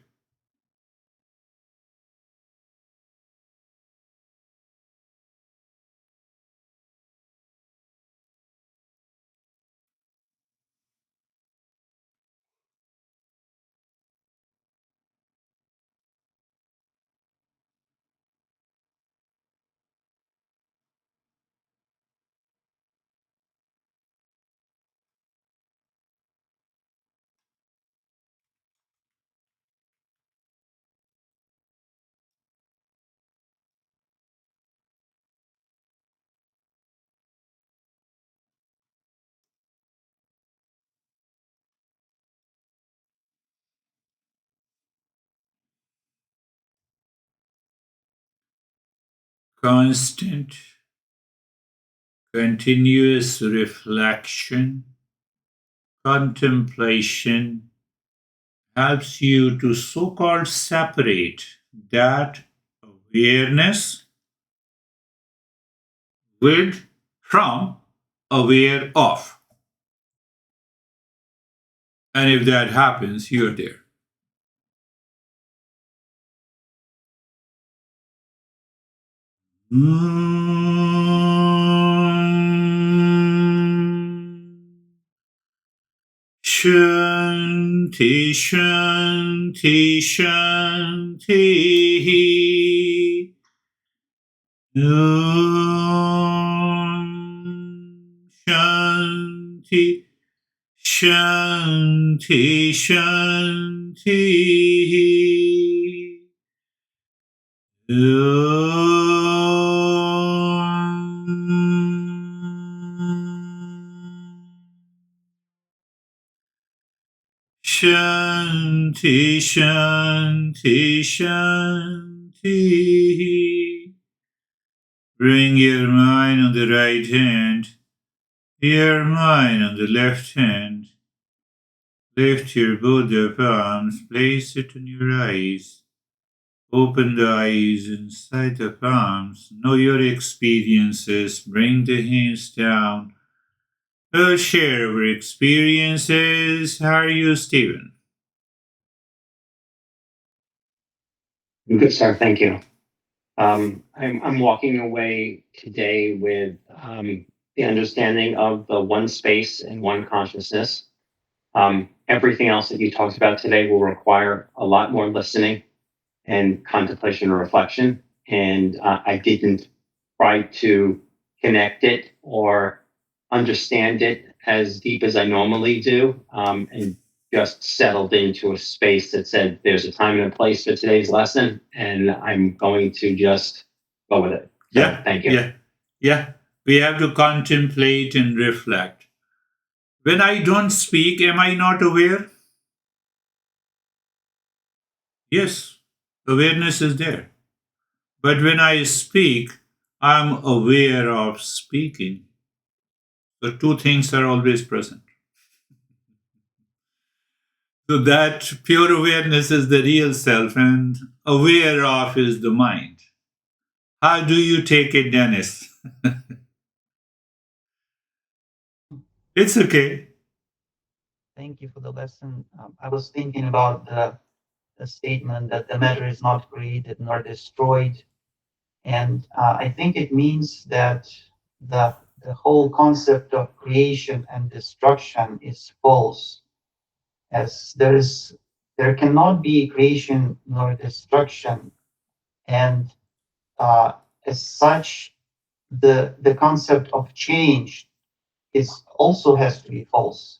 [SPEAKER 1] Constant, continuous reflection, contemplation helps you to so called separate that awareness with from aware of. And if that happens, you're there. Shanti, Shanti, Shanti. Om Shanti, Shanti, Shanti. Om. Shanti, Shanti, Shanti. Bring your mind on the right hand, your mind on the left hand. Lift your both your palms, place it on your eyes. Open the eyes inside the palms. Know your experiences. Bring the hands down. We'll share our experiences. How are you, Stephen?
[SPEAKER 2] Good, sir. Thank you. I'm walking away today with the understanding of the one space and one consciousness. Everything else that you talked about today will require a lot more listening and contemplation and reflection. And I didn't try to connect it or understand it as deep as I normally do, and just settled into a space that said there's a time and a place for today's lesson, and I'm going to just go with it. So
[SPEAKER 1] Yeah,
[SPEAKER 2] thank you.
[SPEAKER 1] yeah, yeah. We have to contemplate and reflect. When I don't speak, am I not aware? Yes, awareness is there. But when I speak, I'm aware of speaking. The two things are always present. So that pure awareness is the real self, and aware of is the mind. How do you take it, Dennis? It's okay.
[SPEAKER 3] Thank you for the lesson. I was thinking about the statement that the matter is not created nor destroyed. And I think it means that the whole concept of creation and destruction is false, as there cannot be creation nor destruction. And as such, the concept of change is also has to be false.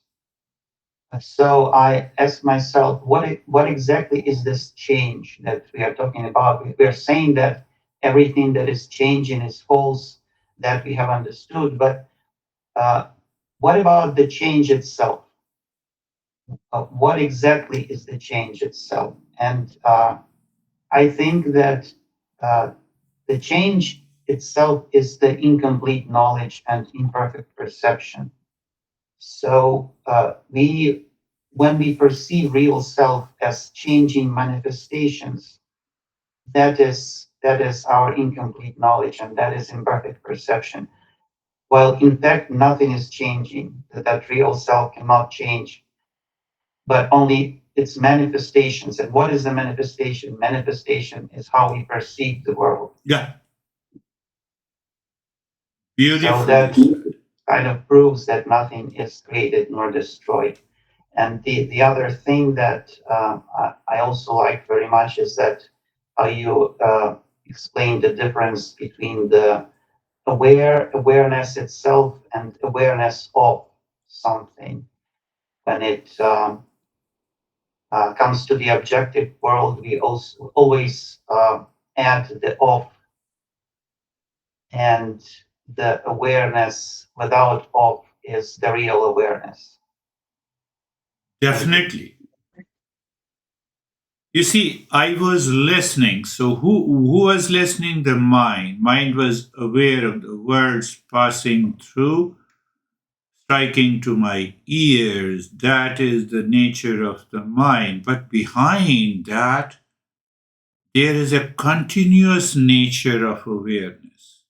[SPEAKER 3] So I ask myself, what exactly is this change that we are talking about? We are saying that everything that is changing is false, that we have understood, but uh, what about the change itself? What exactly is the change itself? And I think that uh, the change itself is the incomplete knowledge and imperfect perception. So when we perceive real self as changing manifestations, that is our incomplete knowledge, and that is imperfect perception. While in fact nothing is changing, that real self cannot change, but only its manifestations. And what is the manifestation? Manifestation is how we perceive the world.
[SPEAKER 1] Yeah,
[SPEAKER 3] So
[SPEAKER 1] beautifully
[SPEAKER 3] that
[SPEAKER 1] said.
[SPEAKER 3] kind of proves that nothing is created nor destroyed. And the other thing that I also like very much is that how you explain the difference between the awareness itself and awareness of something. When it comes to the objective world, we also always add the of, and the awareness without of is the real awareness. Thank you.
[SPEAKER 1] Definitely. You see, I was listening. So who was listening? The mind. Mind was aware of the words passing through, striking to my ears. That is the nature of the mind. But behind that, there is a continuous nature of awareness.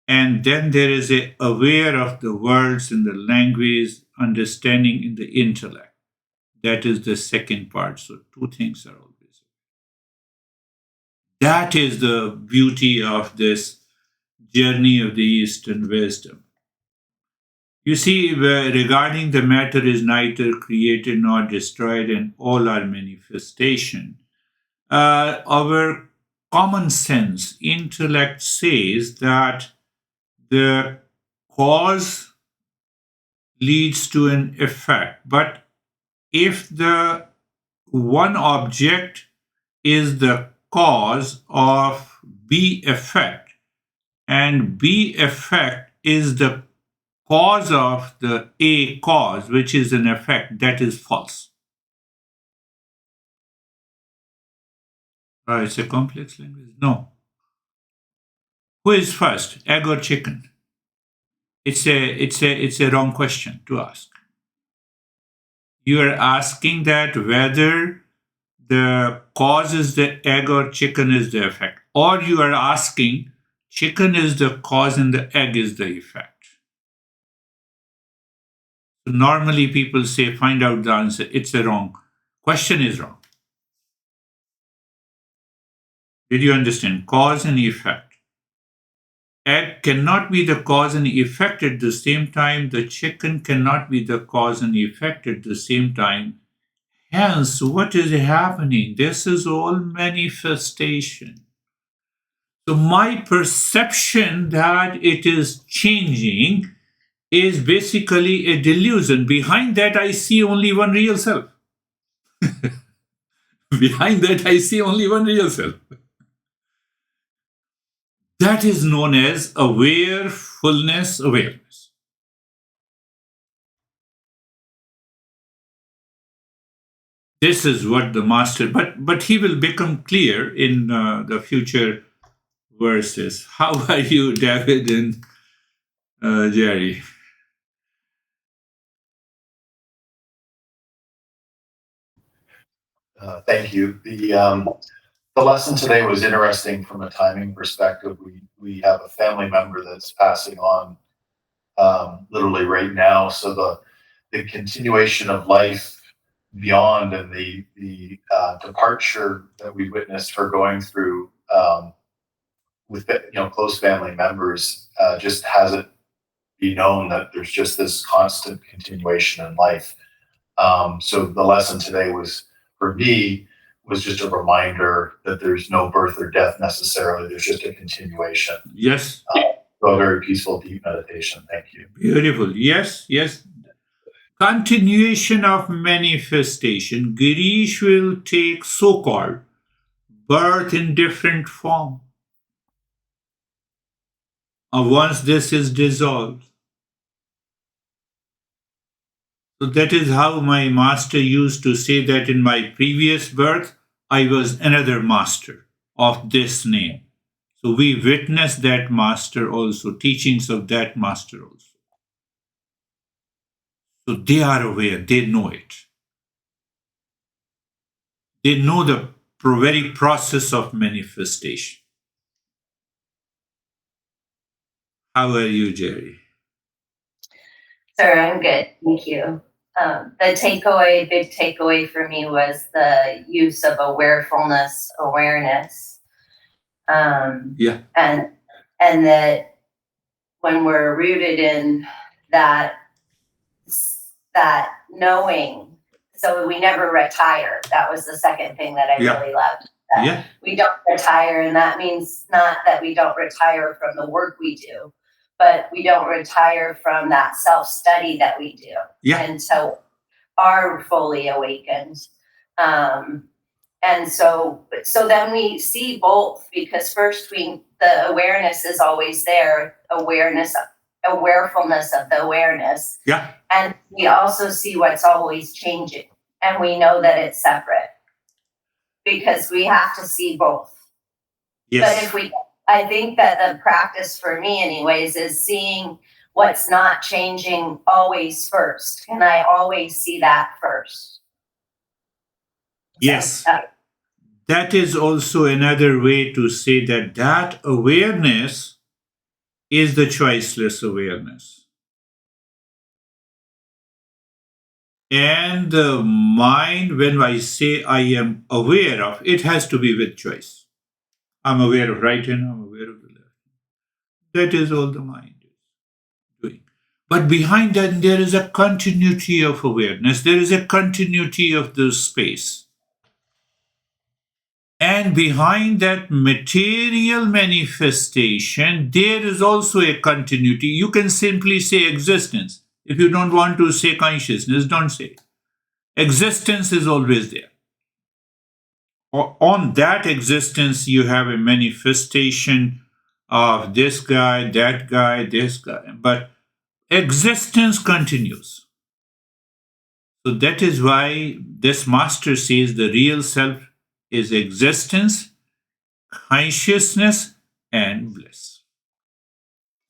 [SPEAKER 1] And then there is a aware of the words in the language, understanding in the intellect. That is the second part. So two things are always. That is the beauty of this journey of the Eastern wisdom. You see, regarding the matter is neither created nor destroyed, and all are manifestation. Our common sense intellect says that the cause leads to an effect. But if the one object is the cause of B effect, and B effect is the cause of the A cause, which is an effect, that is false. It's a complex language. No. Who is first, egg or chicken? It's a wrong question to ask. You are asking that whether the cause is the egg or chicken is the effect, or you are asking chicken is the cause and the egg is the effect. So normally people say find out the answer. It's a wrong question, is wrong. Did you understand? Cause and effect. Egg cannot be the cause and effect at the same time. The chicken cannot be the cause and effect at the same time. Hence, what is happening? This is all manifestation. So, my perception that it is changing is basically a delusion. Behind that, I see only one real self. Behind that, I see only one real self. That is known as awarefulness awareness. This is what the master, but he will become clear in the future verses. How are you, David and Jerry?
[SPEAKER 4] Thank you. The lesson today was interesting from a timing perspective. We have a family member that's passing on literally right now. So the continuation of life beyond and the departure that we witnessed her going through with close family members just has it be known that there's just this constant continuation in life. So the lesson today was, for me, was just a reminder that there's no birth or death necessarily. There's just a continuation.
[SPEAKER 1] Yes.
[SPEAKER 4] So a very peaceful, deep meditation. Thank you.
[SPEAKER 1] Beautiful. Yes, yes. Continuation of manifestation. Girish will take so-called birth in different form. Once this is dissolved. So that is how my master used to say that in my previous birth, I was another master of this name. So we witnessed that master also, teachings of that master also. So they are aware, they know it. They know the very process of manifestation. How are you, Jerry?
[SPEAKER 5] Sir, I'm good. Thank you. The big takeaway for me was the use of awareness.
[SPEAKER 1] Yeah.
[SPEAKER 5] And that when we're rooted in that knowing, so we never retire. That was the second thing that I really loved.
[SPEAKER 1] Yeah.
[SPEAKER 5] We don't retire, and that means not that we don't retire from the work we do, but we don't retire from that self-study that we do.
[SPEAKER 1] Yeah.
[SPEAKER 5] And so are fully awakened. And so then we see both, because first the awareness is always there, awarefulness of the awareness.
[SPEAKER 1] Yeah.
[SPEAKER 5] And we also see what's always changing, and we know that it's separate because we have to see both.
[SPEAKER 1] Yes.
[SPEAKER 5] But I think that the practice for me anyways is seeing what's not changing always first. And I always see that first.
[SPEAKER 1] Yes.
[SPEAKER 5] So,
[SPEAKER 1] that is also another way to say that awareness is the choiceless awareness. And the mind, when I say I am aware of, it has to be with choice. I'm aware of right hand, I'm aware of the left. That is all the mind is doing. But behind that, there is a continuity of awareness, there is a continuity of the space. And behind that material manifestation, there is also a continuity. You can simply say existence. If you don't want to say consciousness, don't say. Existence is always there. On that existence, you have a manifestation of this guy, this guy. But existence continues. So that is why this master says the real self is existence, consciousness, and bliss.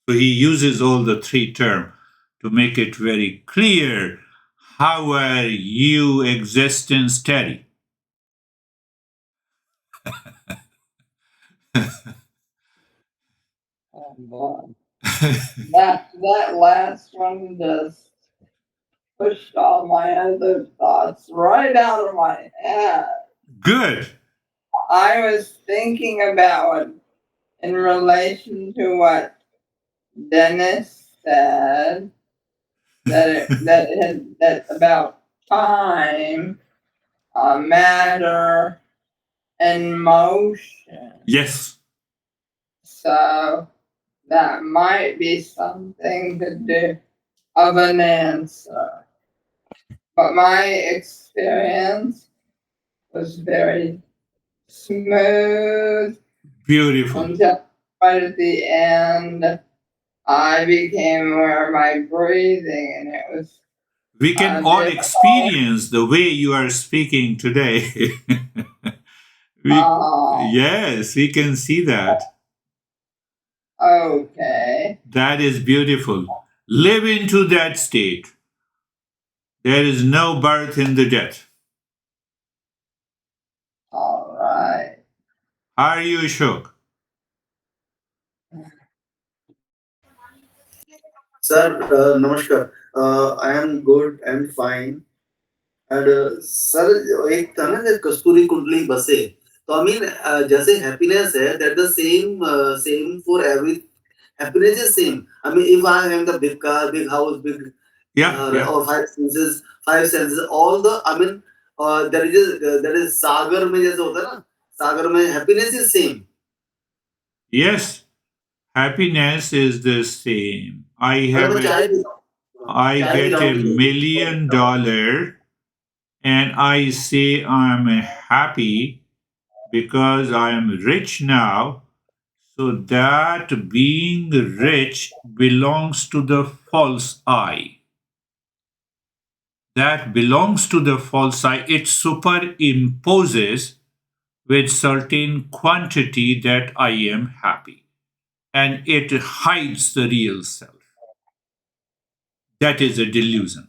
[SPEAKER 1] So he uses all the three terms to make it very clear how are you existence steady.
[SPEAKER 6] Oh boy. That last one just pushed all my other thoughts right out of my head.
[SPEAKER 1] Good.
[SPEAKER 6] I was thinking about in relation to what Dennis said that about time, matter, and motion.
[SPEAKER 1] Yes.
[SPEAKER 6] So that might be something to do of an answer. But my experience was very smooth
[SPEAKER 1] Beautiful.
[SPEAKER 6] until right at the end I became aware of my breathing, and it was
[SPEAKER 1] We can all
[SPEAKER 6] difficult.
[SPEAKER 1] experience the way you are speaking today. Yes, we can see that.
[SPEAKER 6] Okay.
[SPEAKER 1] That is beautiful. Live into that state. There is no birth in the death.
[SPEAKER 6] All right.
[SPEAKER 1] Are you shook?
[SPEAKER 7] Sir, namaskar. I am good and fine. And sir एक था ना जब कस्तूरी कुंडली बसे तो I mean जैसे happiness है that the same same for every happiness is same. I mean, if I have the big car, big house, big
[SPEAKER 1] Yeah.
[SPEAKER 7] or five senses, all the I mean, there is सागर में जैसे होता है ना सागर में happiness is same.
[SPEAKER 1] Yes. Happiness is the same. I get $1 million and I say I'm happy because I am rich now. So that being rich belongs to the false I. That belongs to the false I. It superimposes with certain quantity that I am happy. And it hides the real self. That is a delusion.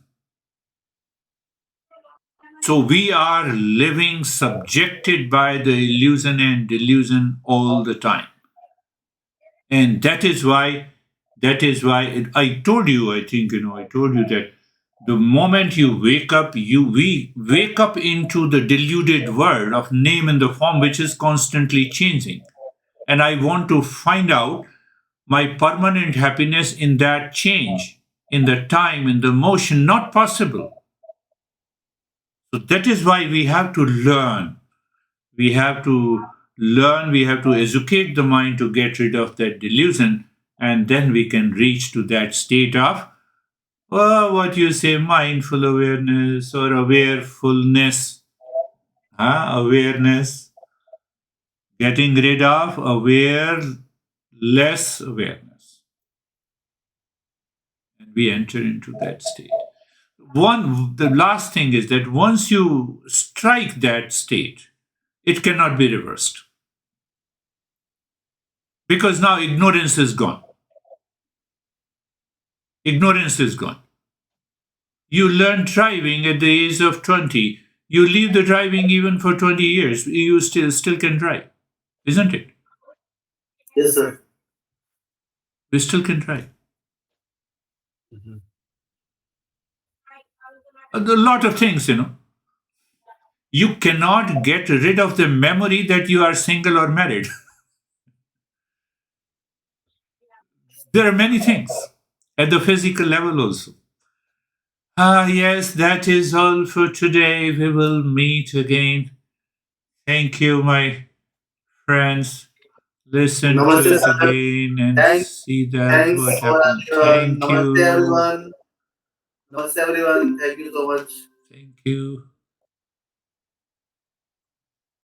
[SPEAKER 1] So we are living subjected by the illusion and delusion all the time. And that is why I told you, I think, I told you that the moment you wake up, we wake up into the deluded world of name and the form, which is constantly changing. And I want to find out my permanent happiness in that change, in the time, in the motion, not possible. So that is why we have to learn. We have to learn, we have to educate the mind to get rid of that delusion, and then we can reach to that state of, what you say, mindful awareness or awarefulness. Awareness. Getting rid of less awareness. And we enter into that state. The last thing is that once you strike that state, it cannot be reversed. Because now ignorance is gone. Ignorance is gone. You learn driving at the age of 20. You leave the driving even for 20 years. You still can drive. Isn't it?
[SPEAKER 7] Yes, sir.
[SPEAKER 1] You still can drive. A lot of things, You cannot get rid of the memory that you are single or married. There are many things at the physical level also. Yes, that is all for today. We will meet again. Thank you, my friends. Listen
[SPEAKER 7] Namaste,
[SPEAKER 1] to it
[SPEAKER 7] sir.
[SPEAKER 1] again and see that
[SPEAKER 7] Thanks
[SPEAKER 1] what
[SPEAKER 7] for
[SPEAKER 1] happened.
[SPEAKER 7] everyone.
[SPEAKER 1] Thank
[SPEAKER 7] Namaste,
[SPEAKER 1] you.
[SPEAKER 7] everyone. Namaste, everyone. Thank you so much.
[SPEAKER 1] Thank you.